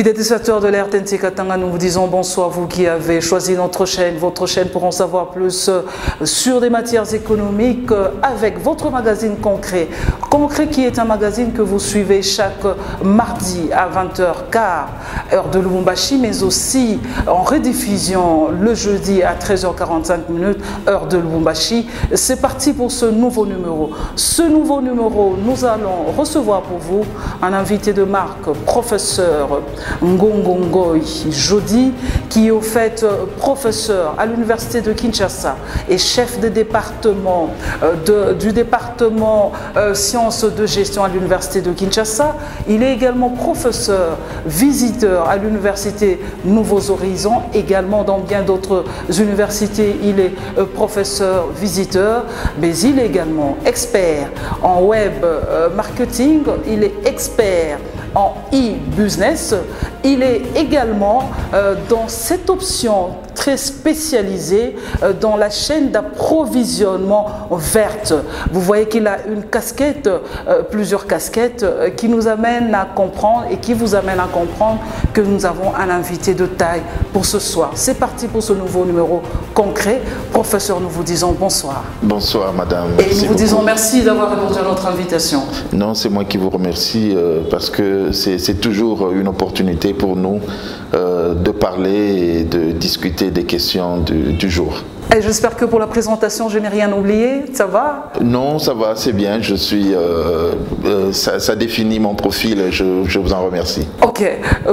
Fidèles téléspectateurs de l'RTNC Katanga, nous vous disons bonsoir, vous qui avez choisi notre chaîne, votre chaîne pour en savoir plus sur des matières économiques avec votre magazine Concret. Concret qui est un magazine que vous suivez chaque mardi à 20h15, heure de Lubumbashi, mais aussi en rediffusion le jeudi à 13h45, heure de Lubumbashi. C'est parti pour ce nouveau numéro. Ce nouveau numéro, nous allons recevoir pour vous un invité de marque, professeur Ngongo Ngoy Jody, qui est au fait professeur à l'université de Kinshasa et chef de département du département sciences de gestion à l'université de Kinshasa. Il est également professeur visiteur à l'université Nouveaux Horizons, également dans bien d'autres universités. Il est professeur visiteur, mais il est également expert en web marketing, il est expert en e-business. Il est également dans cette option très spécialisée dans la chaîne d'approvisionnement verte. Vous voyez qu'il a une casquette, plusieurs casquettes qui nous amènent à comprendre et qui vous amènent à comprendre que nous avons un invité de taille pour ce soir. C'est parti pour ce nouveau numéro Concret. Professeur, nous vous disons bonsoir. Bonsoir madame. Et nous vous disons merci d'avoir répondu à notre invitation. Non, c'est moi qui vous remercie parce que c'est toujours une opportunité pour nous de parler et de discuter des questions du jour. Et j'espère que pour la présentation, je n'ai rien oublié. Ça va? Non, ça va, c'est bien. Je suis, ça définit mon profil. Je vous en remercie. Ok.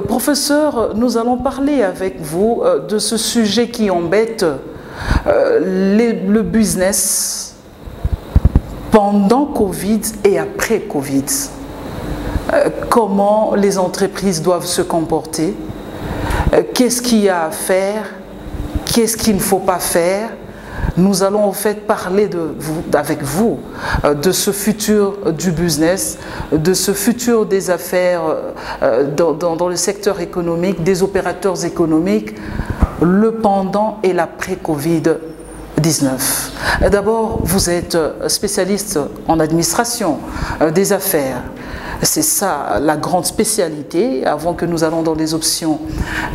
Professeur, nous allons parler avec vous de ce sujet qui embête le business pendant Covid et après Covid. Comment les entreprises doivent se comporter, qu'est-ce qu'il y a à faire, qu'est-ce qu'il ne faut pas faire. Nous allons en fait parler avec vous de ce futur du business, de ce futur des affaires dans le secteur économique, des opérateurs économiques, le pendant et l'après-Covid-19. D'abord, vous êtes spécialiste en administration des affaires. C'est ça la grande spécialité. Avant que nous allons dans les options,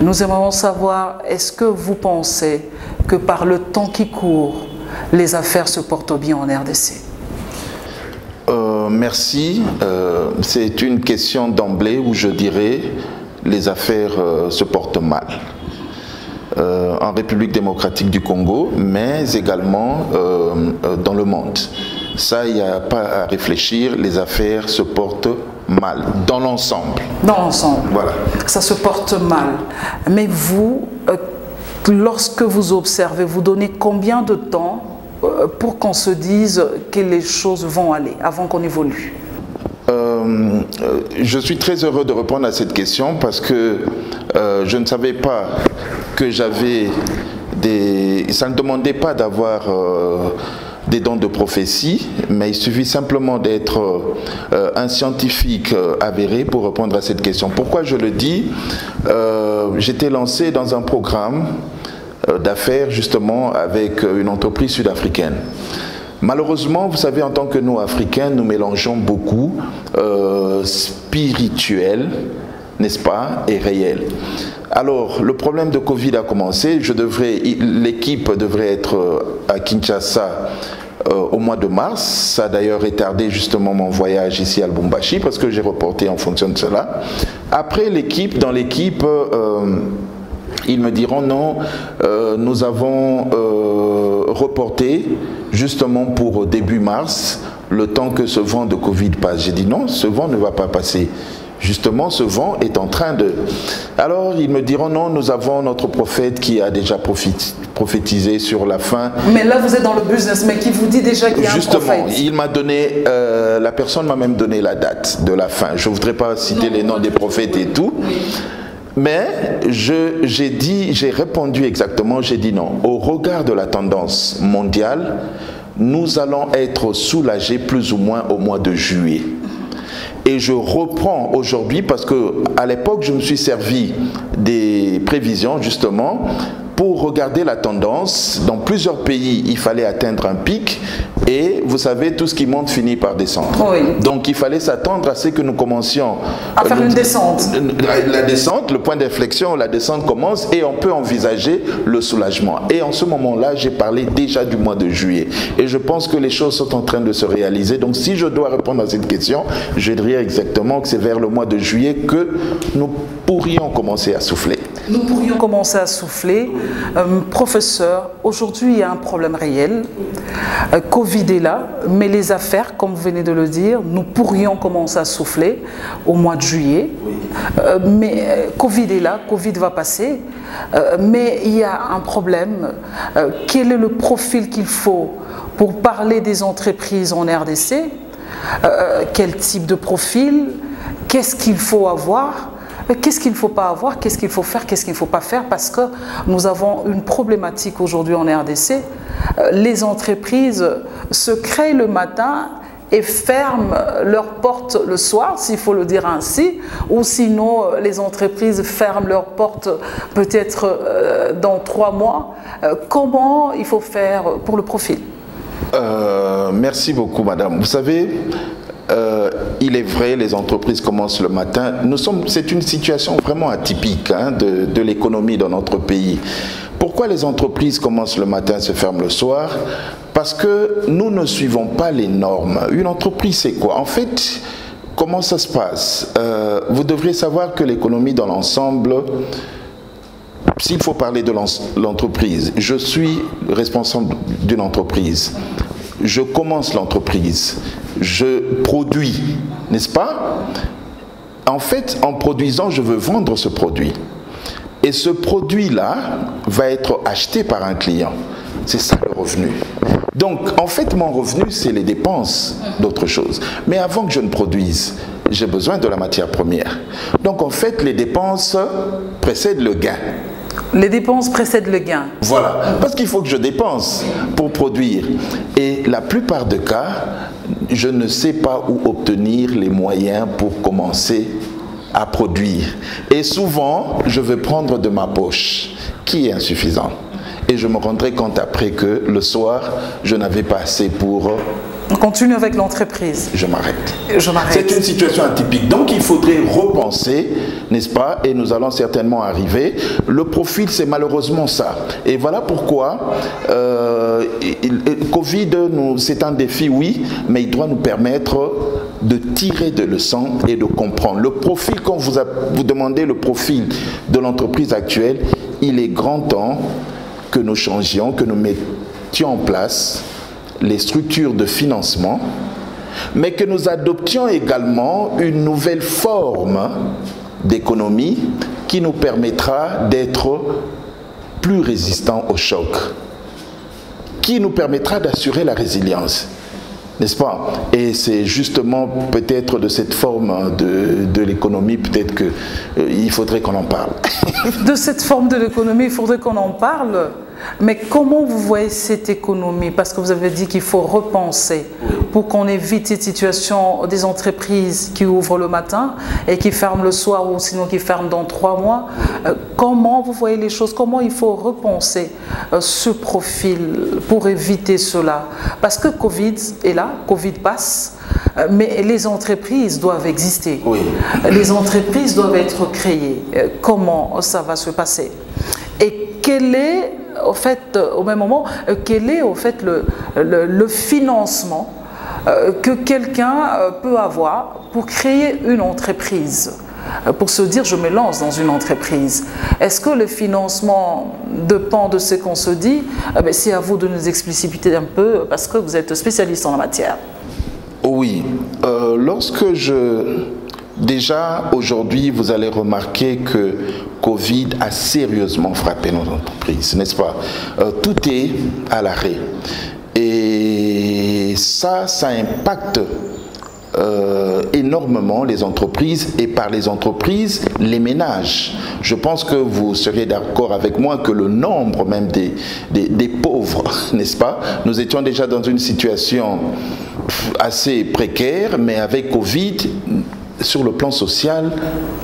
nous aimerions savoir, est-ce que vous pensez que par le temps qui court, les affaires se portent bien en RDC? Merci. C'est une question d'emblée où je dirais les affaires se portent mal. En République démocratique du Congo, mais également dans le monde. Ça, il n'y a pas à réfléchir, les affaires se portent mal, dans l'ensemble. Dans l'ensemble, voilà. Ça se porte mal. Mais vous, lorsque vous observez, vous donnez combien de temps pour qu'on se dise que les choses vont aller, avant qu'on évolue? Je suis très heureux de répondre à cette question parce que je ne savais pas que j'avais des... Ça ne demandait pas d'avoir des dons de prophétie, mais il suffit simplement d'être un scientifique avéré pour répondre à cette question. Pourquoi je le dis? J'étais lancé dans un programme d'affaires justement avec une entreprise sud-africaine. Malheureusement, vous savez, en tant que nous, Africains, nous mélangeons beaucoup spirituel, n'est-ce pas, et réel. Alors, le problème de Covid a commencé. L'équipe devrait être à Kinshasa au mois de mars. Ça a d'ailleurs retardé justement mon voyage ici à Lubumbashi parce que j'ai reporté en fonction de cela. Après, dans l'équipe, ils me diront non, nous avons reporté justement pour début mars, le temps que ce vent de Covid passe. J'ai dit non, ce vent ne va pas passer. Justement, ce vent est en train de... Alors, ils me diront, non, nous avons notre prophète qui a déjà prophétisé sur la fin. Mais là, vous êtes dans le business, mais qui vous dit déjà qu'il y a un prophète. Justement, il m'a donné, la personne m'a même donné la date de la fin. Je ne voudrais pas citer les noms des prophètes et tout. Mais j'ai répondu exactement, j'ai dit non. Au regard de la tendance mondiale, nous allons être soulagés plus ou moins au mois de juillet. Et je reprends aujourd'hui parce que à l'époque je me suis servi des prévisions justement pour regarder la tendance. Dans plusieurs pays, il fallait atteindre un pic et vous savez, tout ce qui monte finit par descendre. Oui. Donc il fallait s'attendre à ce que nous commencions à faire une descente. La descente, le point d'inflexion, la descente commence et on peut envisager le soulagement. Et en ce moment-là, j'ai parlé déjà du mois de juillet. Et je pense que les choses sont en train de se réaliser. Donc si je dois répondre à cette question, je dirais exactement que c'est vers le mois de juillet que nous pourrions commencer à souffler. Nous pourrions commencer à souffler. Professeur, aujourd'hui il y a un problème réel. Covid est là, mais les affaires, comme vous venez de le dire, nous pourrions commencer à souffler au mois de juillet. Mais Covid est là, Covid va passer, mais il y a un problème. Quel est le profil qu'il faut pour parler des entreprises en RDC? Quel type de profil? Qu'est-ce qu'il faut avoir? Qu'est-ce qu'il ne faut pas avoir? Qu'est-ce qu'il faut faire? Qu'est-ce qu'il ne faut pas faire? Parce que nous avons une problématique aujourd'hui en RDC. Les entreprises se créent le matin et ferment leurs portes le soir, s'il faut le dire ainsi, ou sinon les entreprises ferment leurs portes peut-être dans 3 mois. Comment il faut faire pour le profil? Merci beaucoup, madame. Vous savez, il est vrai, les entreprises commencent le matin. C'est une situation vraiment atypique de l'économie dans notre pays. Pourquoi les entreprises commencent le matin et se ferment le soir? Parce que nous ne suivons pas les normes. Une entreprise, c'est quoi? En fait, comment ça se passe? Vous devriez savoir que l'économie dans l'ensemble, s'il faut parler de l'entreprise, je suis responsable d'une entreprise. Je commence l'entreprise, je produis, n'est-ce pas? En fait, en produisant, je veux vendre ce produit. Et ce produit-là va être acheté par un client. C'est ça le revenu. Donc, en fait, mon revenu, c'est les dépenses d'autre chose. Mais avant que je ne produise, j'ai besoin de la matière première. Donc, en fait, les dépenses précèdent le gain. Les dépenses précèdent le gain. Voilà, parce qu'il faut que je dépense pour produire. Et la plupart des cas, je ne sais pas où obtenir les moyens pour commencer à produire. Et souvent, je vais prendre de ma poche, qui est insuffisant. Et je me rendrai compte après que le soir, je n'avais pas assez pour... On continue avec l'entreprise. Je m'arrête. C'est une situation atypique. Donc il faudrait repenser, n'est-ce pas? Et nous allons certainement arriver. Le profil, c'est malheureusement ça. Et voilà pourquoi Covid, c'est un défi, oui, mais il doit nous permettre de tirer des leçons et de comprendre. Le profil, quand vous demandez le profil de l'entreprise actuelle, il est grand temps que nous changions, que nous mettions en place les structures de financement, mais que nous adoptions également une nouvelle forme d'économie qui nous permettra d'être plus résistants au choc, qui nous permettra d'assurer la résilience, n'est-ce pas? Et c'est justement peut-être de cette forme de l'économie, peut-être qu'il faudrait qu'on en parle. De cette forme de l'économie, il faudrait qu'on en parle. Mais comment vous voyez cette économie? Parce que vous avez dit qu'il faut repenser pour qu'on évite cette situation des entreprises qui ouvrent le matin et qui ferment le soir ou sinon qui ferment dans 3 mois. Comment vous voyez les choses? Comment il faut repenser ce profil pour éviter cela? Parce que Covid est là, Covid passe, mais les entreprises doivent exister. Oui. Les entreprises doivent être créées. Comment ça va se passer? Et quel est, au fait, au même moment, quel est au fait le financement que quelqu'un peut avoir pour créer une entreprise, pour se dire je me lance dans une entreprise? Est-ce que le financement dépend de ce qu'on se dit? C'est à vous de nous expliciter un peu parce que vous êtes spécialiste en la matière. Oui, déjà, aujourd'hui, vous allez remarquer que Covid a sérieusement frappé nos entreprises, n'est-ce pas? Tout est à l'arrêt. Et ça impacte énormément les entreprises et par les entreprises, les ménages. Je pense que vous serez d'accord avec moi que le nombre même des pauvres, n'est-ce pas? Nous étions déjà dans une situation assez précaire, mais avec Covid, sur le plan social,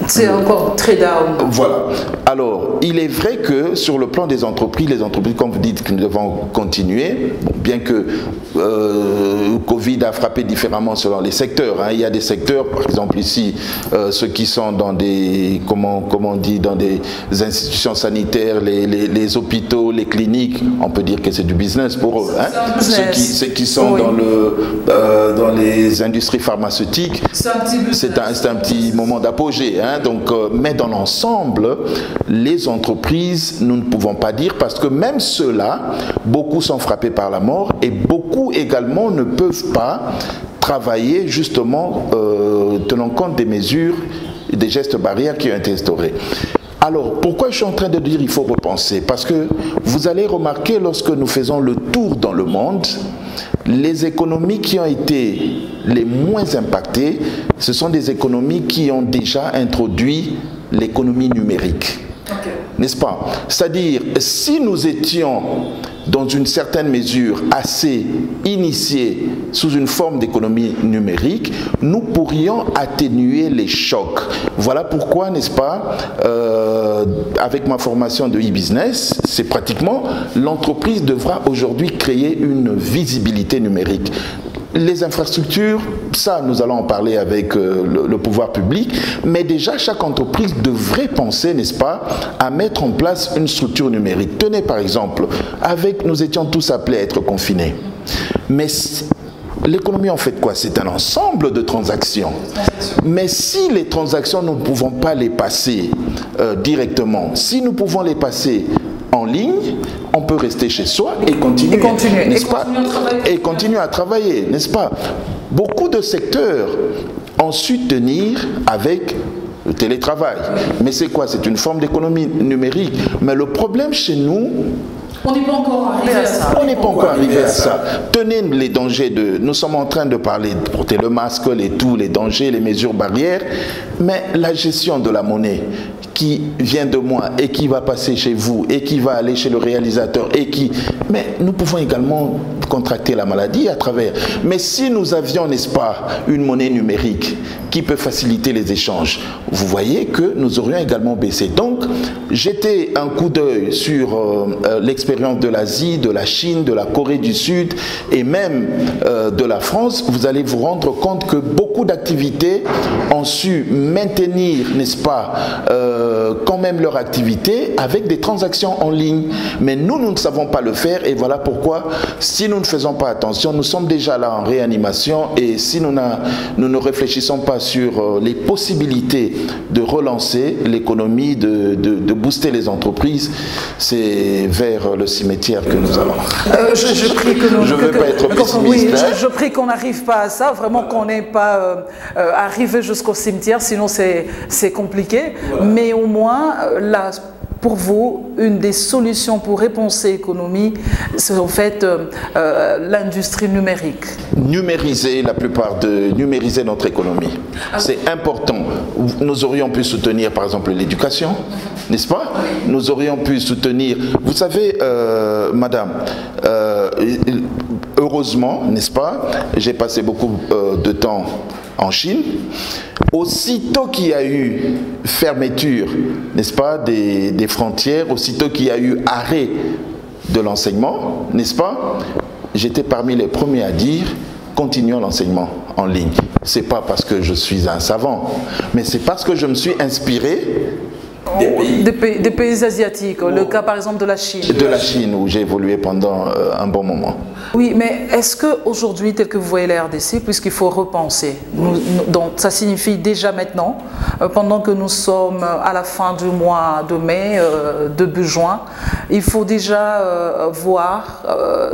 c'est encore très down. Voilà. Alors, il est vrai que sur le plan des entreprises, les entreprises, comme vous dites, que nous devons continuer, bien que Covid a frappé différemment selon les secteurs. Hein. Il y a des secteurs, par exemple ici, ceux qui sont dans des, comment on dit, dans des institutions sanitaires, les hôpitaux, les cliniques, on peut dire que c'est du business pour eux. Hein. Ceux qui sont oui. Dans les industries pharmaceutiques, c'est un petit moment d'apogée. Hein. Donc, mais dans l'ensemble, les entreprises, nous ne pouvons pas dire, parce que même ceux-là, beaucoup sont frappés par la mort et beaucoup également ne peuvent pas travailler justement tenant compte des mesures, des gestes barrières qui ont été instaurés. Alors, pourquoi je suis en train de dire qu'il faut repenser? Parce que vous allez remarquer, lorsque nous faisons le tour dans le monde, les économies qui ont été les moins impactées, ce sont des économies qui ont déjà introduit l'économie numérique. Okay. N'est-ce pas? C'est-à-dire, si nous étions dans une certaine mesure assez initiés sous une forme d'économie numérique, nous pourrions atténuer les chocs. Voilà pourquoi, n'est-ce pas, avec ma formation de e-business, c'est pratiquement, l'entreprise devra aujourd'hui créer une visibilité numérique. Les infrastructures, ça nous allons en parler avec le pouvoir public, mais déjà chaque entreprise devrait penser, n'est-ce pas, à mettre en place une structure numérique. Tenez par exemple, nous étions tous appelés à être confinés, mais l'économie en fait quoi? C'est un ensemble de transactions. Mais si les transactions, nous ne pouvons pas les passer directement, si nous pouvons les passer en ligne, on peut rester chez soi et continuer, n'est-ce pas? Et continuer à travailler, n'est-ce pas? Beaucoup de secteurs ont su tenir avec le télétravail. Mais c'est quoi? C'est une forme d'économie numérique. Mais le problème chez nous, on n'est pas encore arrivé à ça. On n'est pas encore arrivé à ça. Tenez les dangers de... Nous sommes en train de parler de porter le masque, les dangers, les mesures barrières, mais la gestion de la monnaie qui vient de moi et qui va passer chez vous et qui va aller chez le réalisateur et qui... Mais nous pouvons également contracter la maladie à travers. Mais si nous avions, n'est-ce pas, une monnaie numérique qui peut faciliter les échanges, vous voyez que nous aurions également baissé. Donc, jetez un coup d'œil sur l'expérience de l'Asie, de la Chine, de la Corée du Sud et même de la France. Vous allez vous rendre compte que beaucoup d'activités ont su maintenir, n'est-ce pas, quand même leur activité avec des transactions en ligne. Mais nous ne savons pas le faire et voilà pourquoi, si nous ne faisons pas attention, nous sommes déjà là en réanimation et si nous ne réfléchissons pas sur les possibilités de relancer l'économie, de booster les entreprises, c'est vers le cimetière que nous allons. Je prie que nous... Je ne veux pas être pessimiste. Oui, je prie qu'on n'arrive pas à ça, vraiment qu'on n'ait pas arrivé jusqu'au cimetière, sinon c'est compliqué. Voilà. Mais au moins, là, pour vous, une des solutions pour repenser l'économie, c'est en fait l'industrie numérique. Numériser numériser notre économie. C'est important. Nous aurions pu soutenir par exemple l'éducation, n'est-ce pas? Nous aurions pu soutenir, vous savez, madame, heureusement, n'est-ce pas, j'ai passé beaucoup de temps en Chine. Aussitôt qu'il y a eu fermeture, n'est-ce pas, des frontières, aussitôt qu'il y a eu arrêt de l'enseignement, n'est-ce pas, j'étais parmi les premiers à dire continuons l'enseignement en ligne. C'est pas parce que je suis un savant, mais c'est parce que je me suis inspiré des pays asiatiques, le cas par exemple de la Chine. De la Chine où j'ai évolué pendant un bon moment. Oui, mais est-ce qu'aujourd'hui, tel que vous voyez la RDC, puisqu'il faut repenser, donc ça signifie déjà maintenant, pendant que nous sommes à la fin du mois de mai, début juin, il faut déjà voir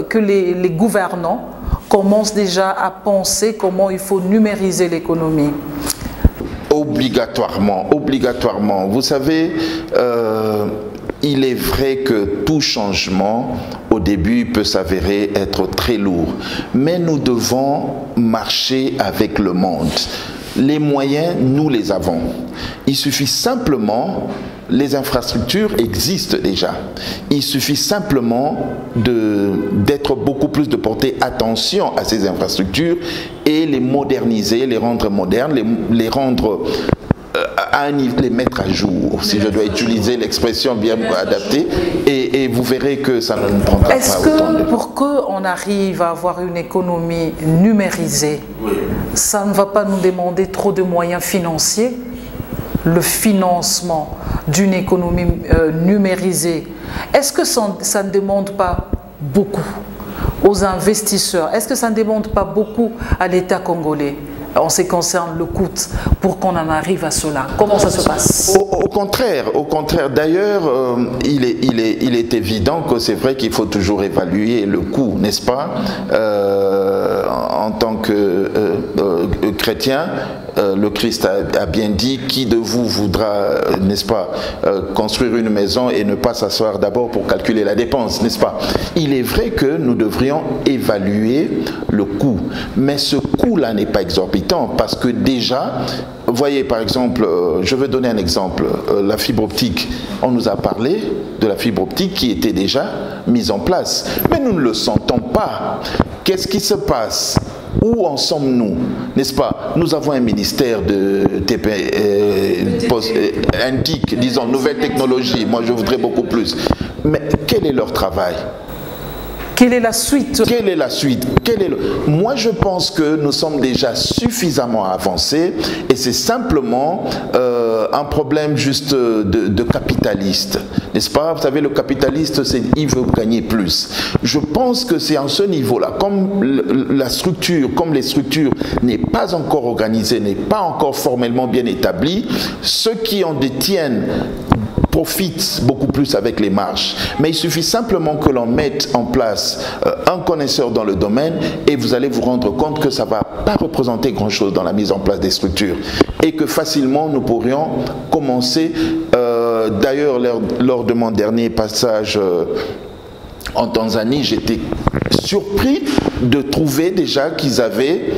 que les gouvernants commencent déjà à penser comment il faut numériser l'économie. Obligatoirement, obligatoirement. Vous savez, il est vrai que tout changement, au début, peut s'avérer être très lourd. Mais nous devons marcher avec le monde. Les moyens, nous les avons. Il suffit simplement, les infrastructures existent déjà. Il suffit simplement d'être beaucoup plus, de porter attention à ces infrastructures et les moderniser, les rendre modernes, les rendre les mettre à jour, si je dois utiliser l'expression bien adaptée, et vous verrez que ça ne prendra pas autant de temps. Est-ce que pour qu'on arrive à avoir une économie numérisée, ça ne va pas nous demander trop de moyens financiers? Le financement d'une économie numérisée, est-ce que ça ne demande pas beaucoup aux investisseurs? Est-ce que ça ne demande pas beaucoup à l'État congolais en ce qui concerne le coût pour qu'on en arrive à cela? Comment ça se passe? Au contraire. D'ailleurs, il est évident que c'est vrai qu'il faut toujours évaluer le coût, n'est-ce pas? En tant que chrétien, le Christ a bien dit, qui de vous voudra, n'est-ce pas, construire une maison et ne pas s'asseoir d'abord pour calculer la dépense, n'est-ce pas? Il est vrai que nous devrions évaluer le coût, mais ce coût-là n'est pas exorbitant, parce que déjà, voyez par exemple, je vais donner un exemple, la fibre optique, on nous a parlé de la fibre optique qui était déjà mise en place, mais nous ne le sentons pas. Qu'est-ce qui se passe? Où en sommes-nous? N'est-ce pas? Nous avons un ministère de indique, disons, nouvelles technologies. Moi, je voudrais beaucoup plus. Mais quel est leur travail? Quelle est la suite? Quelle est la suite? Moi, je pense que nous sommes déjà suffisamment avancés et c'est simplement un problème juste de capitaliste. N'est-ce pas? Vous savez, le capitaliste, il veut gagner plus. Je pense que c'est à ce niveau-là, comme les structures n'est pas encore organisée, n'est pas encore formellement bien établie, ceux qui en détiennent profitent beaucoup plus avec les marges. Mais il suffit simplement que l'on mette en place un connaisseur dans le domaine et vous allez vous rendre compte que ça ne va pas représenter grand-chose dans la mise en place des structures et que facilement nous pourrions commencer. D'ailleurs, lors de mon dernier passage en Tanzanie, j'étais surpris de trouver déjà qu'ils avaient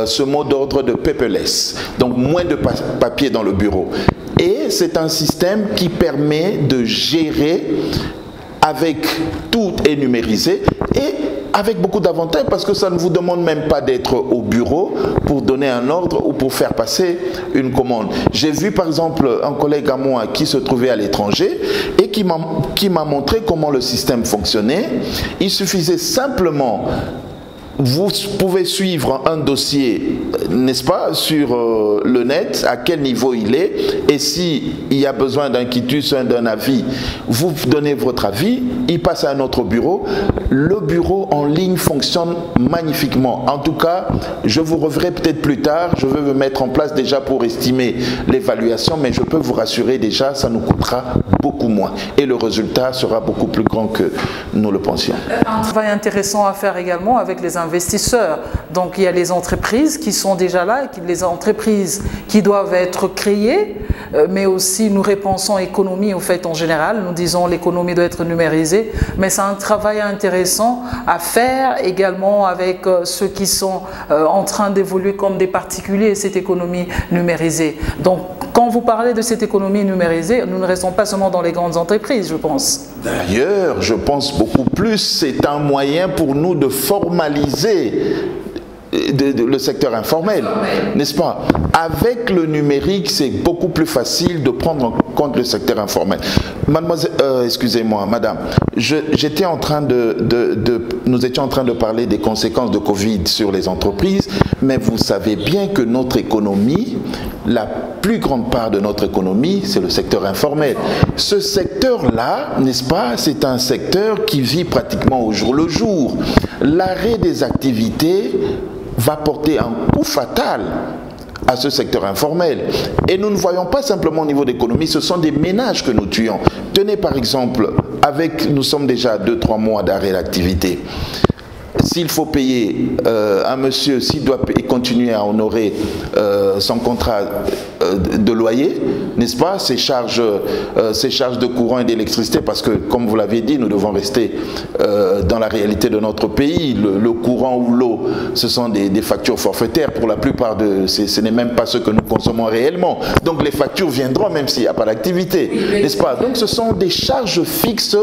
ce mot d'ordre de paperless, donc moins de papier dans le bureau. Et c'est un système qui permet de gérer avec tout est numérisé et avec beaucoup d'avantages parce que ça ne vous demande même pas d'être au bureau pour donner un ordre ou pour faire passer une commande. J'ai vu par exemple un collègue à moi qui se trouvait à l'étranger et qui m'a montré comment le système fonctionnait. Il suffisait simplement, vous pouvez suivre un dossier, n'est-ce pas, sur le net, à quel niveau il est, et s'il y a besoin d'un quitus, d'un avis, vous donnez votre avis, il passe à un autre bureau. Le bureau en ligne fonctionne magnifiquement. En tout cas, je vous reverrai peut-être plus tard, je vais me mettre en place déjà pour estimer l'évaluation, mais je peux vous rassurer déjà, ça nous coûtera beaucoup moins. Et le résultat sera beaucoup plus grand que nous le pensions. Un travail intéressant à faire également avec les investisseurs. Donc il y a les entreprises qui sont déjà là, les entreprises qui doivent être créées, mais aussi nous repensons économie au fait en général. Nous disons l'économie doit être numérisée, mais c'est un travail intéressant à faire également avec ceux qui sont en train d'évoluer comme des particuliers, cette économie numérisée. Donc quand vous parlez de cette économie numérisée, nous ne restons pas seulement dans les grandes entreprises, je pense. D'ailleurs, je pense beaucoup plus, c'est un moyen pour nous de formaliser le secteur informel, n'est-ce pas? Avec le numérique, c'est beaucoup plus facile de prendre en compte le secteur informel. Mademoiselle, excusez-moi, madame, nous étions en train de parler des conséquences de Covid sur les entreprises, mais vous savez bien que notre économie, la plus grande part de notre économie, c'est le secteur informel. Ce secteur-là, n'est-ce pas, c'est un secteur qui vit pratiquement au jour le jour. L'arrêt des activités va porter un coup fatal à ce secteur informel. Et nous ne voyons pas simplement au niveau d'économie, ce sont des ménages que nous tuons. Tenez par exemple, nous sommes déjà à 2-3 mois d'arrêt d'activité. s'il faut payer un monsieur, s'il doit continuer à honorer son contrat de loyer, n'est-ce pas, ses charges de courant et d'électricité, parce que, comme vous l'avez dit, nous devons rester dans la réalité de notre pays. Le courant ou l'eau, ce sont des factures forfaitaires pour la plupart ce n'est même pas ce que nous consommons réellement. Donc les factures viendront même s'il n'y a pas d'activité, n'est-ce pas? Donc ce sont des charges fixes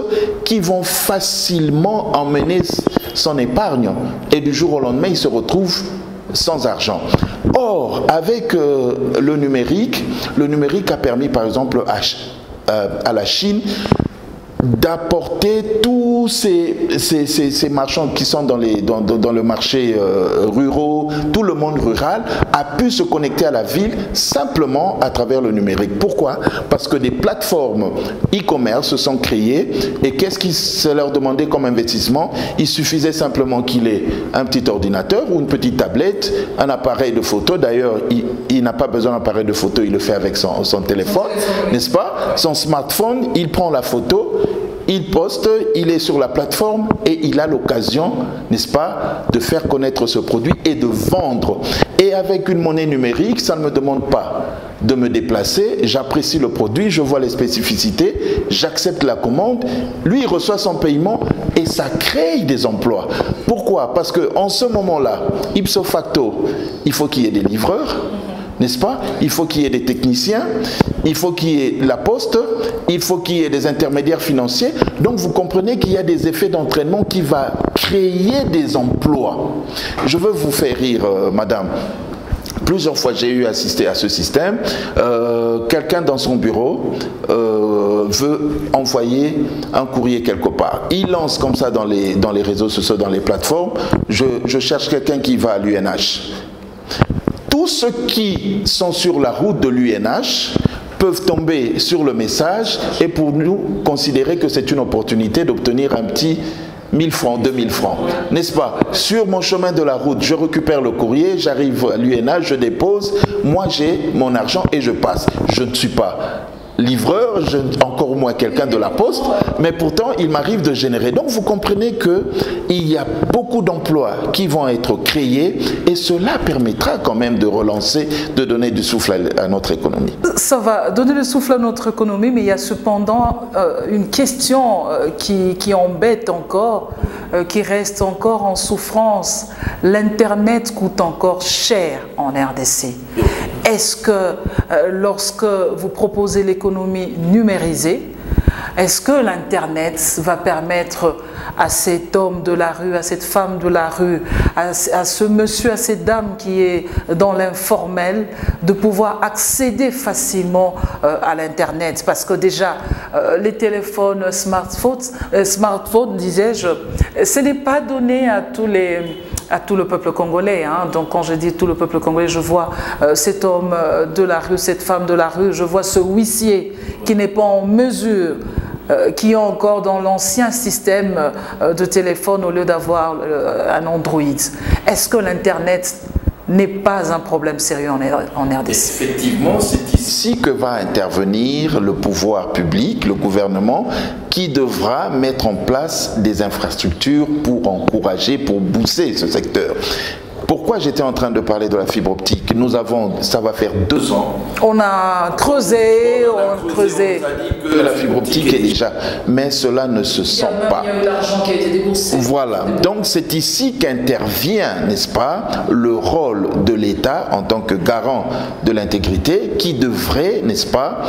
qui vont facilement emmener son épargne et du jour au lendemain, il se retrouve sans argent. Or, avec le numérique a permis par exemple à la Chine d'apporter tous ces marchands qui sont dans le marché ruraux, tout le monde rural a pu se connecter à la ville simplement à travers le numérique. Pourquoi? Parce que des plateformes e-commerce se sont créées et qu'est-ce qui se leur demandait comme investissement? Il suffisait simplement qu'il ait un petit ordinateur ou une petite tablette, un appareil de photo. D'ailleurs, il n'a pas besoin d'un appareil de photo, il le fait avec son téléphone, n'est-ce pas? Son smartphone, il prend la photo, il poste, il est sur la plateforme et il a l'occasion, n'est-ce pas, de faire connaître ce produit et de vendre. Et avec une monnaie numérique, ça ne me demande pas de me déplacer, j'apprécie le produit, je vois les spécificités, j'accepte la commande, lui il reçoit son paiement et ça crée des emplois. Pourquoi? Parce qu'en ce moment-là, ipso facto, il faut qu'il y ait des livreurs, n'est-ce pas? Il faut qu'il y ait des techniciens, il faut qu'il y ait la poste, il faut qu'il y ait des intermédiaires financiers. Donc vous comprenez qu'il y a des effets d'entraînement qui vont créer des emplois. Je veux vous faire rire, madame. Plusieurs fois, j'ai eu assisté à ce système. Quelqu'un dans son bureau veut envoyer un courrier quelque part. Il lance comme ça dans les réseaux sociaux, dans les plateformes. Je cherche quelqu'un qui va à l'UNH. Tous ceux qui sont sur la route de l'UNH peuvent tomber sur le message et pour nous considérer que c'est une opportunité d'obtenir un petit 1000 francs, 2000 francs, n'est-ce pas? Sur mon chemin de la route, je récupère le courrier, j'arrive à l'UNH, je dépose, moi j'ai mon argent et je passe. Je ne suis pas livreur, encore moins quelqu'un de la poste, mais pourtant il m'arrive de générer. Donc vous comprenez qu'il y a beaucoup d'emplois qui vont être créés et cela permettra quand même de relancer, de donner du souffle à notre économie. Ça va donner le souffle à notre économie, mais il y a cependant une question qui embête encore, qui reste encore en souffrance. L'Internet coûte encore cher en RDC. Est-ce que lorsque vous proposez l'économie numérisée, est-ce que l'Internet va permettre à cet homme de la rue, à cette femme de la rue, à ce monsieur, à cette dame qui est dans l'informel, de pouvoir accéder facilement à l'Internet? Parce que déjà, les téléphones smartphones, disais-je, ce n'est pas donné à tout le peuple congolais. Hein. Donc quand je dis tout le peuple congolais, je vois cet homme de la rue, cette femme de la rue, je vois ce huissier qui n'est pas en mesure, qui est encore dans l'ancien système de téléphone au lieu d'avoir un Android. Est-ce que l'Internet n'est pas un problème sérieux en RDC? Effectivement, c'est ici que va intervenir le pouvoir public, le gouvernement, qui devra mettre en place des infrastructures pour encourager, pour booster ce secteur. Pourquoi j'étais en train de parler de la fibre optique? Nous avons, ça va faire 2 ans. On a creusé, on a dit que la fibre optique est déjà, mais cela ne se sent pas. Il y a eu l'argent qui a été déboursé. Voilà, donc c'est ici qu'intervient, n'est-ce pas, le rôle de l'État en tant que garant de l'intégrité qui devrait, n'est-ce pas,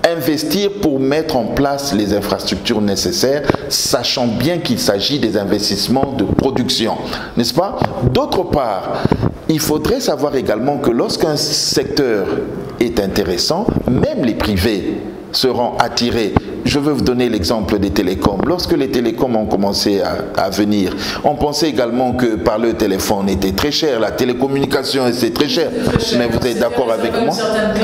investir pour mettre en place les infrastructures nécessaires, sachant bien qu'il s'agit des investissements de production, n'est-ce pas? D'autre part, il faudrait savoir également que lorsqu'un secteur est intéressant, même les privés seront attirés. Je veux vous donner l'exemple des télécoms. Lorsque les télécoms ont commencé à venir, on pensait également que parler au téléphone était très cher, la télécommunication c'est très cher. Mais vous êtes d'accord avec moi?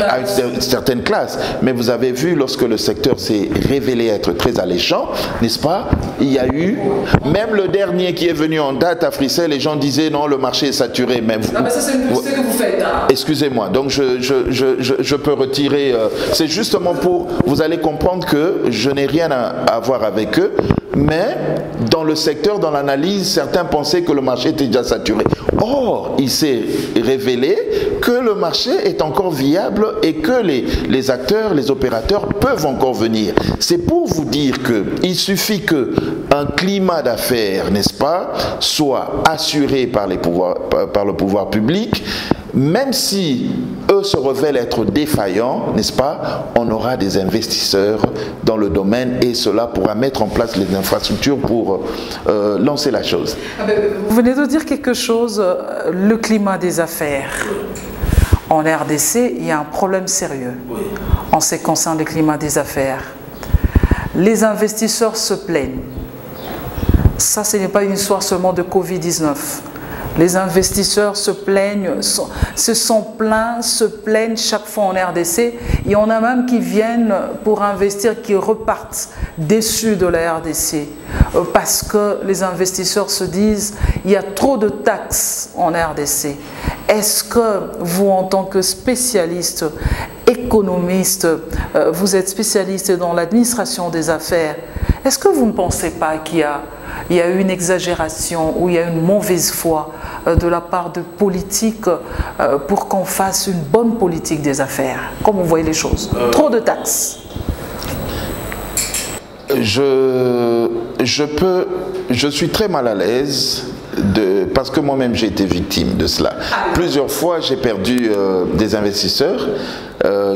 À une certaine classe. Mais vous avez vu, lorsque le secteur s'est révélé être très alléchant, n'est-ce pas? Il y a eu, même le dernier qui est venu en date à Frissay, les gens disaient non, le marché est saturé. Mais vous, non, mais ça c'est une publicité que vous faites. Hein. Excusez-moi, donc je peux retirer. C'est justement pour, vous allez comprendre que je n'ai rien à voir avec eux. mais dans le secteur, dans l'analyse, certains pensaient que le marché était déjà saturé. Or, il s'est révélé que le marché est encore viable et que les acteurs, les opérateurs peuvent encore venir. C'est pour vous dire qu'il suffit qu'un climat d'affaires, n'est-ce pas, soit assuré par le pouvoir public. Même si eux se révèlent être défaillants, n'est-ce pas, on aura des investisseurs dans le domaine et cela pourra mettre en place les infrastructures pour lancer la chose. Vous venez de dire quelque chose, le climat des affaires. En RDC, il y a un problème sérieux en ce qui concerne le climat des affaires. Les investisseurs se plaignent. Ça, ce n'est pas une histoire seulement de Covid-19. Les investisseurs se plaignent, se plaignent chaque fois en RDC. Il y en a même qui viennent pour investir, qui repartent déçus de la RDC. Parce que les investisseurs se disent, il y a trop de taxes en RDC. Est-ce que vous, en tant que spécialiste, économiste, vous êtes spécialiste dans l'administration des affaires, est-ce que vous ne pensez pas qu'il y a une exagération ou il y a une mauvaise foi de la part de politiques pour qu'on fasse une bonne politique des affaires? Comment vous voyez les choses? Trop de taxes. Je suis très mal à l'aise parce que moi-même j'ai été victime de cela. Plusieurs fois j'ai perdu des investisseurs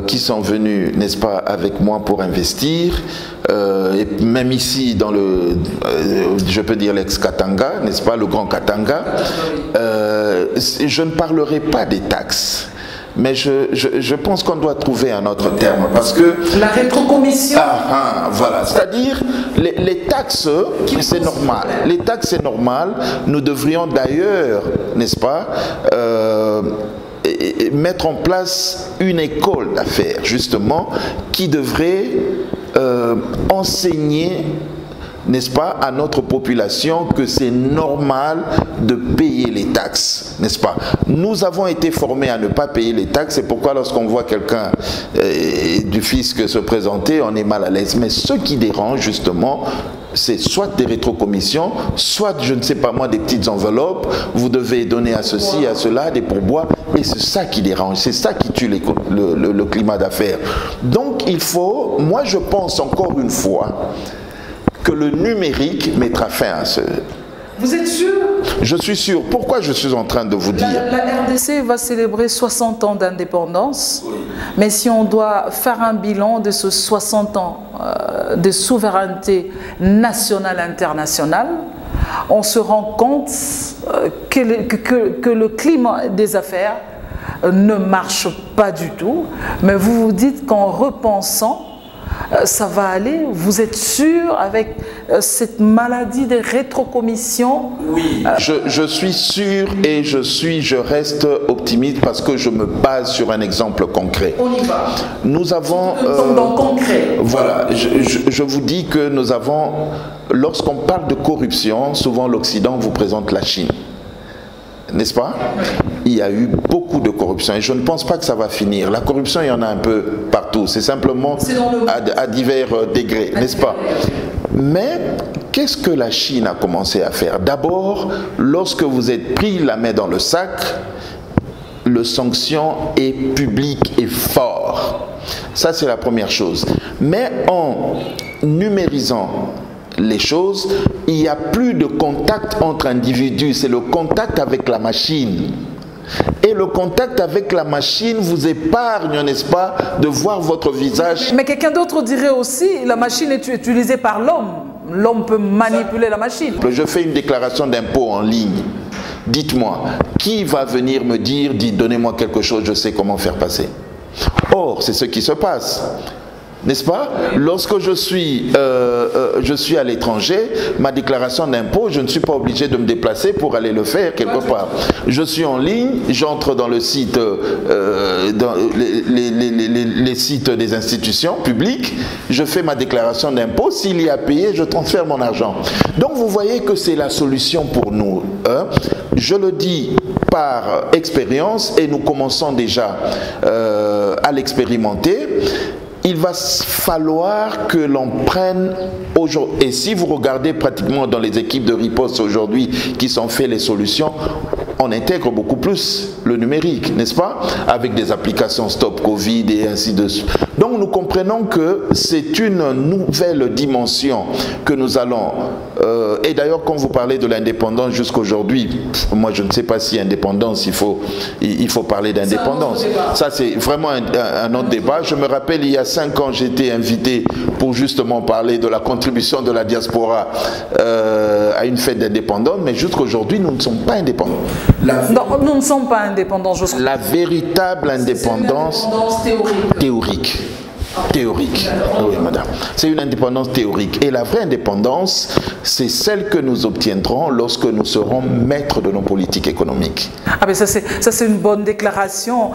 qui sont venus, n'est-ce pas, avec moi pour investir. Et même ici dans je peux dire l'ex-Katanga, n'est-ce pas, le Grand Katanga, je ne parlerai pas des taxes. Mais je pense qu'on doit trouver un autre terme parce que... La rétrocommission. Voilà. C'est-à-dire, les taxes, c'est normal. Les taxes, c'est normal. Nous devrions d'ailleurs, n'est-ce pas, mettre en place une école d'affaires, justement, qui devrait enseigner, n'est-ce pas, à notre population que c'est normal de payer les taxes, n'est-ce pas? Nous avons été formés à ne pas payer les taxes, c'est pourquoi lorsqu'on voit quelqu'un du fisc se présenter, on est mal à l'aise. Mais ce qui dérange justement, c'est soit des rétrocommissions, soit, je ne sais pas moi, des petites enveloppes, vous devez donner à ceci, à cela, des pourboires, et c'est ça qui dérange, c'est ça qui tue le climat d'affaires. Donc il faut, moi je pense encore une fois, que le numérique mettra fin à ce... Vous êtes sûr? Je suis sûr. Pourquoi je suis en train de vous dire? La RDC va célébrer 60 ans d'indépendance, mais si on doit faire un bilan de ces 60 ans de souveraineté nationale internationale, on se rend compte que le climat des affaires ne marche pas du tout, mais vous vous dites qu'en repensant, ça va aller, vous êtes sûr avec cette maladie des rétrocommissions? Oui, je suis sûr et je reste optimiste parce que je me base sur un exemple concret. On y va. Nous avons... dans concret. Voilà, je vous dis que nous avons, lorsqu'on parle de corruption, souvent l'Occident vous présente la Chine. N'est-ce pas? Il y a eu beaucoup de corruption et je ne pense pas que ça va finir. La corruption, il y en a un peu partout. C'est simplement à divers degrés, n'est-ce pas? Mais qu'est-ce que la Chine a commencé à faire? D'abord, lorsque vous êtes pris la main dans le sac, le sanction est public et fort. Ça, c'est la première chose. Mais en numérisant les choses, il n'y a plus de contact entre individus, c'est le contact avec la machine. Et le contact avec la machine vous épargne, n'est-ce pas, de voir votre visage. Mais quelqu'un d'autre dirait aussi, la machine est utilisée par l'homme. L'homme peut manipuler la machine. Je fais une déclaration d'impôt en ligne. Dites-moi, qui va venir me dire, donnez-moi quelque chose, je sais comment faire passer. Or, c'est ce qui se passe. N'est-ce pas? Lorsque je suis à l'étranger, ma déclaration d'impôt, je ne suis pas obligé de me déplacer pour aller le faire quelque part. Je suis en ligne, j'entre dans le site, dans les sites des institutions publiques, je fais ma déclaration d'impôt, s'il y a payé, je transfère mon argent. Donc vous voyez que c'est la solution pour nous. Hein? Je le dis par expérience et nous commençons déjà à l'expérimenter. il va falloir que l'on prenne aujourd'hui, et si vous regardez pratiquement dans les équipes de riposte aujourd'hui qui sont fait les solutions, on intègre beaucoup plus le numérique, n'est-ce pas? Avec des applications Stop Covid et ainsi de suite. Donc nous comprenons que c'est une nouvelle dimension que nous allons... et d'ailleurs, quand vous parlez de l'indépendance jusqu'aujourd'hui, moi je ne sais pas si indépendance, il faut parler d'indépendance. Ça c'est vraiment un autre débat. Je me rappelle, il y a 5 ans, j'étais invité pour justement parler de la contribution de la diaspora à une fête d'indépendance, mais jusqu'aujourd'hui, nous ne sommes pas indépendants. Non, nous ne sommes pas indépendants. La véritable indépendance théorique. Théorique, oui madame. C'est une indépendance théorique. Et la vraie indépendance, c'est celle que nous obtiendrons lorsque nous serons maîtres de nos politiques économiques. Ah mais ça c'est une bonne déclaration.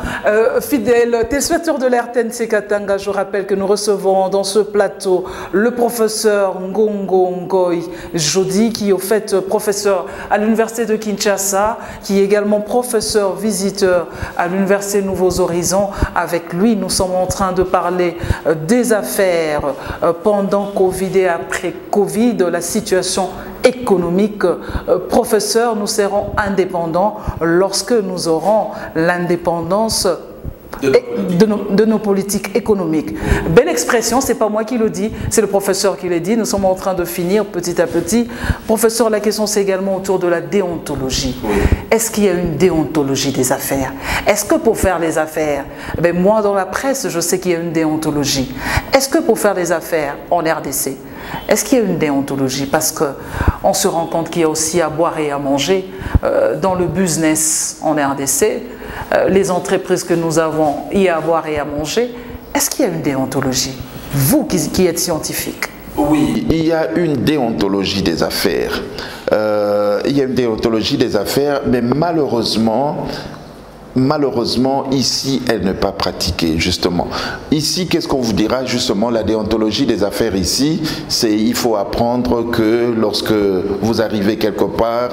Fidèle téléspectateur de l'RTNC Katanga, je rappelle que nous recevons dans ce plateau le professeur Ngongo Ngoy Jody, qui est au fait professeur à l'université de Kinshasa, qui est également professeur visiteur à l'université Nouveaux Horizons. Avec lui, nous sommes en train de parler des affaires pendant Covid et après Covid, la situation économique. Professeur, nous serons indépendants lorsque nous aurons l'indépendance de nos politiques économiques. Belle expression, c'est pas moi qui le dis, c'est le professeur qui le dit. Nous sommes en train de finir petit à petit. Professeur, la question c'est également autour de la déontologie. Est-ce qu'il y a une déontologie des affaires? Est-ce que pour faire les affaires, moi dans la presse, je sais qu'il y a une déontologie. Est-ce que pour faire les affaires en RDC, est-ce qu'il y a une déontologie? Parce qu'on se rend compte qu'il y a aussi à boire et à manger dans le business en RDC. Les entreprises que nous avons, il y a à boire et à manger. Est-ce qu'il y a une déontologie? Vous qui êtes scientifique. Oui, il y a une déontologie des affaires. Il y a une déontologie des affaires, mais malheureusement, ici, elle n'est pas pratiquée, justement. Ici, qu'est-ce qu'on vous dira, justement, la déontologie des affaires ici, c'est il faut apprendre que lorsque vous arrivez quelque part,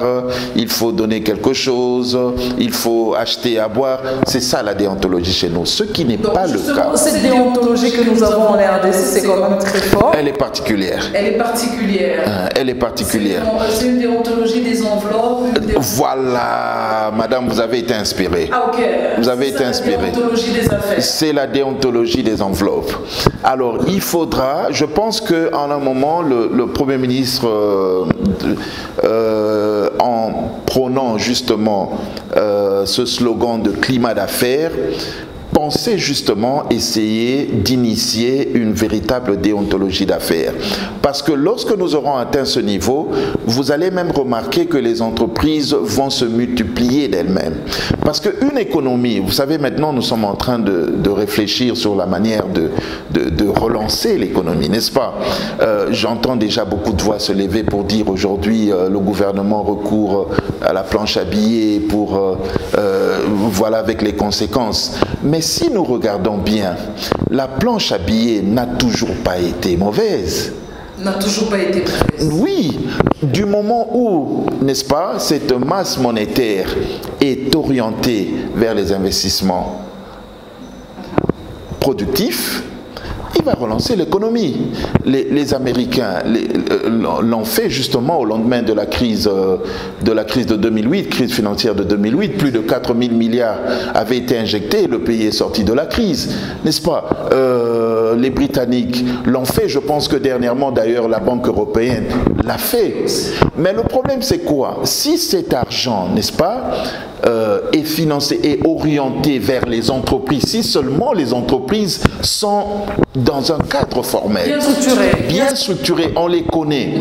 il faut donner quelque chose, il faut acheter à boire. C'est ça la déontologie chez nous, ce qui n'est pas le cas. Cette déontologie que nous avons en RDC, c'est quand même très fort. Elle est particulière. Elle est particulière. Elle est particulière. C'est une déontologie des enveloppes. Voilà, madame, vous avez été inspirée. Ah, ok. Vous avez été inspiré. C'est la déontologie des enveloppes. Alors, il faudra, je pense qu'en un moment, le Premier ministre, en prônant justement ce slogan de climat d'affaires, pensez justement essayer d'initier une véritable déontologie d'affaires. Parce que lorsque nous aurons atteint ce niveau, vous allez même remarquer que les entreprises vont se multiplier d'elles-mêmes. Parce qu'une économie, vous savez, maintenant nous sommes en train de réfléchir sur la manière de relancer l'économie, n'est-ce pas? J'entends déjà beaucoup de voix se lever pour dire aujourd'hui le gouvernement recourt à la planche à billets pour, voilà, avec les conséquences. Mais si nous regardons bien, la planche à billets n'a toujours pas été mauvaise. N'a toujours pas été mauvaise. Oui, du moment où, n'est-ce pas, cette masse monétaire est orientée vers les investissements productifs, il va relancer l'économie. Les Américains l'ont fait justement au lendemain de la crise de 2008, crise financière de 2008. Plus de 4 000 milliards avaient été injectés et le pays est sorti de la crise, n'est-ce pas? Les Britanniques l'ont fait. Je pense que dernièrement, d'ailleurs, la Banque européenne l'a fait. Mais le problème, c'est quoi? Si cet argent, n'est-ce pas, est financé et orienté vers les entreprises, si seulement les entreprises sont dans un cadre formel, bien structuré, on les connaît,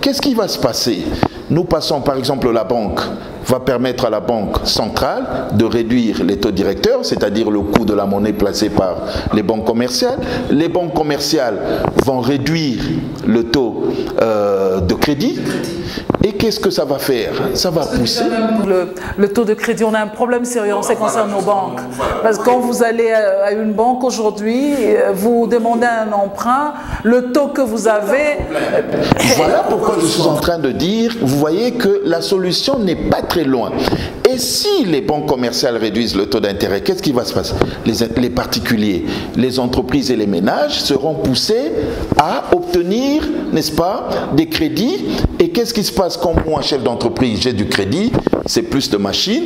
qu'est-ce qui va se passer? Nous passons par exemple, la banque va permettre à la banque centrale de réduire les taux directeurs, c'est-à-dire le coût de la monnaie placée par les banques commerciales. Les banques commerciales vont réduire le taux de crédit. Et qu'est-ce que ça va faire? Ça va pousser. Le taux de crédit, on a un problème sérieux en ce qui concerne nos banques. Parce que quand vous allez à une banque aujourd'hui, vous demandez un emprunt, le taux que vous avez... Voilà pourquoi je suis en train de dire, vous voyez que la solution n'est pas très très loin. Et si les banques commerciales réduisent le taux d'intérêt, qu'est-ce qui va se passer? Les particuliers, les entreprises et les ménages seront poussés à obtenir, n'est-ce pas, des crédits. Et qu'est-ce qui se passe quand moi, chef d'entreprise, j'ai du crédit? C'est plus de machines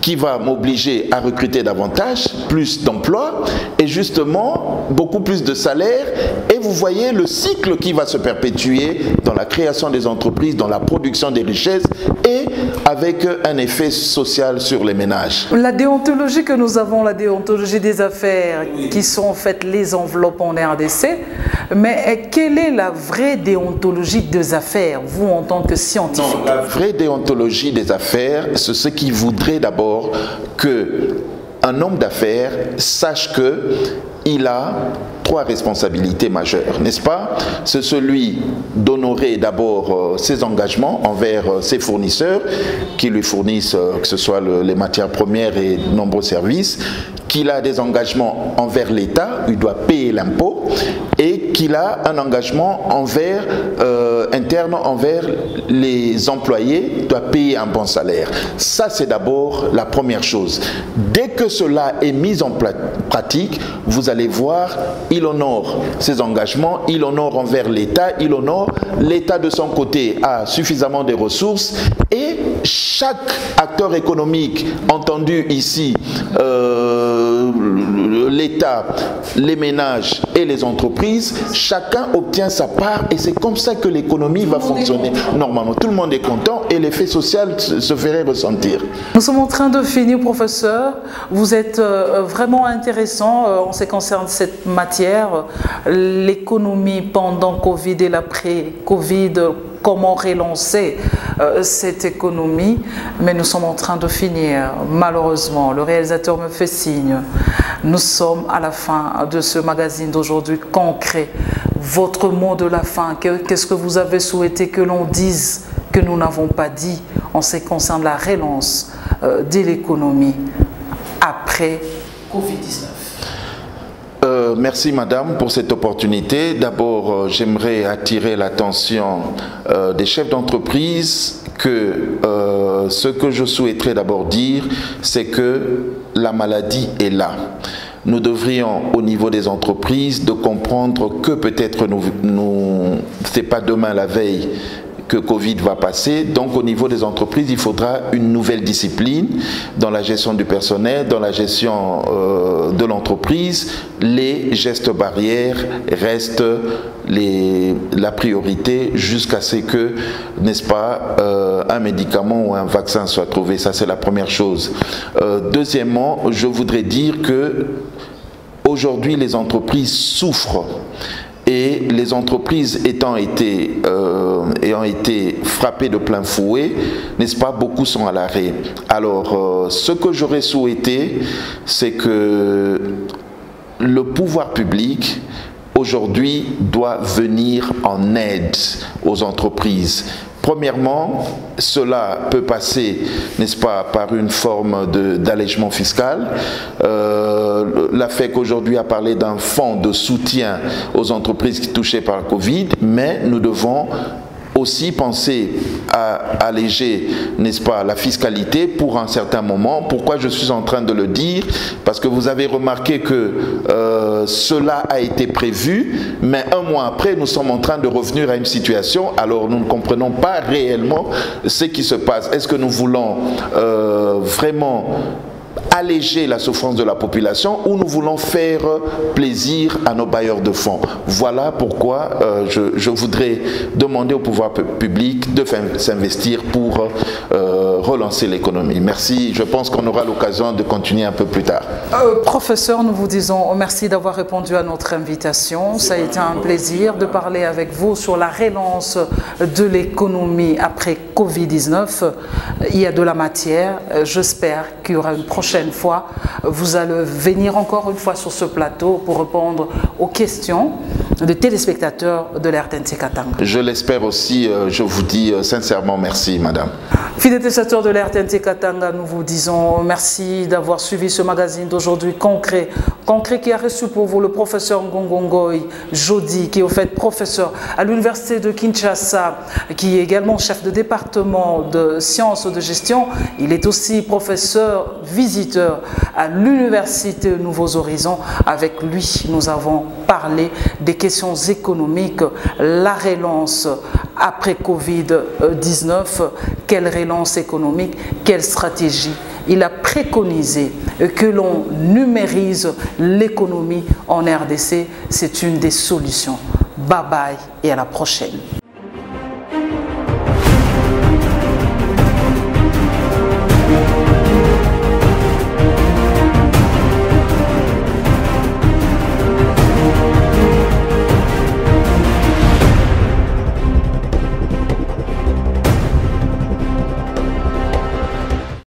qui va m'obliger à recruter davantage, plus d'emplois et justement beaucoup plus de salaires. Et vous voyez le cycle qui va se perpétuer dans la création des entreprises, dans la production des richesses et avec un effet social sur les ménages. La déontologie que nous avons, la déontologie des affaires, qui sont en fait les enveloppes en RDC, mais quelle est la vraie déontologie des affaires, vous en tant que scientifique? Non, la vraie déontologie des affaires, c'est ce qui voudrait d'abord qu'un homme d'affaires sache qu'il a trois responsabilités majeures, n'est-ce pas? C'est celui d'honorer d'abord ses engagements envers ses fournisseurs qui lui fournissent, que ce soit les matières premières et de nombreux services, qu'il a des engagements envers l'État, il doit payer l'impôt, et qu'il a un engagement interne envers les employés, il doit payer un bon salaire. Ça, c'est d'abord la première chose. Dès que cela est mis en pratique, vous allez voir, il honore ses engagements, il honore envers l'État, il honore l'État de son côté a suffisamment de ressources et chaque acteur économique entendu ici, l'État, les ménages et les entreprises, chacun obtient sa part et c'est comme ça que l'économie va fonctionner normalement. Tout le monde est content et l'effet social se ferait ressentir. Nous sommes en train de finir, professeur. Vous êtes vraiment intéressant en ce qui concerne cette matière, l'économie pendant Covid et l'après-Covid, comment relancer cette économie, mais nous sommes en train de finir. Malheureusement, le réalisateur me fait signe. Nous sommes à la fin de ce magazine d'aujourd'hui concret. Votre mot de la fin, qu'est-ce que vous avez souhaité que l'on dise que nous n'avons pas dit en ce qui concerne la relance de l'économie après Covid-19? Merci madame pour cette opportunité. D'abord, j'aimerais attirer l'attention des chefs d'entreprise que ce que je souhaiterais d'abord dire, c'est que la maladie est là. Nous devrions, au niveau des entreprises, de comprendre que peut-être c'est pas demain la veille que Covid va passer. Donc au niveau des entreprises, il faudra une nouvelle discipline dans la gestion du personnel, dans la gestion de l'entreprise. Les gestes barrières restent la priorité jusqu'à ce que, n'est-ce pas, un médicament ou un vaccin soit trouvé. Ça, c'est la première chose. Deuxièmement, je voudrais dire que aujourd'hui, les entreprises souffrent. Et les entreprises ayant été frappées de plein fouet, n'est-ce pas, beaucoup sont à l'arrêt. Alors, ce que j'aurais souhaité, c'est que le pouvoir public, aujourd'hui, doit venir en aide aux entreprises. Premièrement, cela peut passer, n'est-ce pas, par une forme d'allègement fiscal. La FEC aujourd'hui a parlé d'un fonds de soutien aux entreprises touchées par le Covid, mais nous devons aussi penser à alléger, n'est-ce pas, la fiscalité pour un certain moment. Pourquoi je suis en train de le dire? Parce que vous avez remarqué que cela a été prévu, mais un mois après, nous sommes en train de revenir à une situation. Alors, nous ne comprenons pas réellement ce qui se passe. Est-ce que nous voulons vraiment alléger la souffrance de la population ou nous voulons faire plaisir à nos bailleurs de fonds? Voilà pourquoi je voudrais demander au pouvoir public de s'investir pour relancer l'économie. Merci, je pense qu'on aura l'occasion de continuer un peu plus tard. Professeur, nous vous disons merci d'avoir répondu à notre invitation. Ça a été un plaisir de parler avec vous sur la relance de l'économie après Covid-19. Il y a de la matière. J'espère qu'il y aura une prochaine fois. Vous allez venir encore une fois sur ce plateau pour répondre aux questions des téléspectateurs de l'RTNC Katanga. Je l'espère aussi. Je vous dis sincèrement merci, madame. Fidèles téléspectateurs auditeurs de l'RTNT Katanga, nous vous disons merci d'avoir suivi ce magazine d'aujourd'hui concret. Concret qui a reçu pour vous le professeur Ngongongoy Jody, qui est au fait professeur à l'université de Kinshasa, qui est également chef de département de sciences de gestion. Il est aussi professeur visiteur à l'université Nouveaux Horizons. Avec lui, nous avons parlé des questions économiques, la relance après Covid-19, quelle relance économique, quelle stratégie. Il a préconisé que l'on numérise l'économie en RDC. C'est une des solutions. Bye bye et à la prochaine.